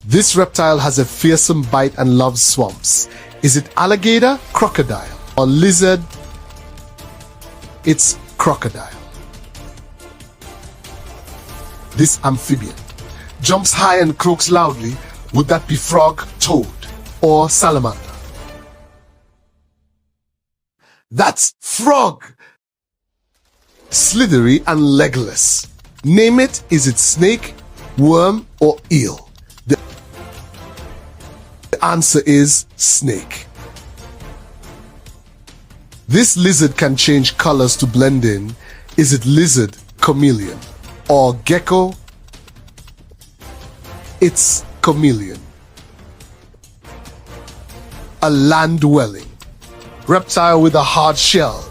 This reptile has a fearsome bite and loves swamps. Is it alligator, crocodile, or lizard? It's crocodile. This amphibian jumps high and croaks loudly. Would that be frog, toad, or salamander? That's frog! Slithery and legless. Name it. Is it snake, worm, or eel? The answer is snake. This lizard can change colors to blend in. Is it lizard, chameleon, or gecko? It's chameleon. A land-dwelling reptile with a hard shell.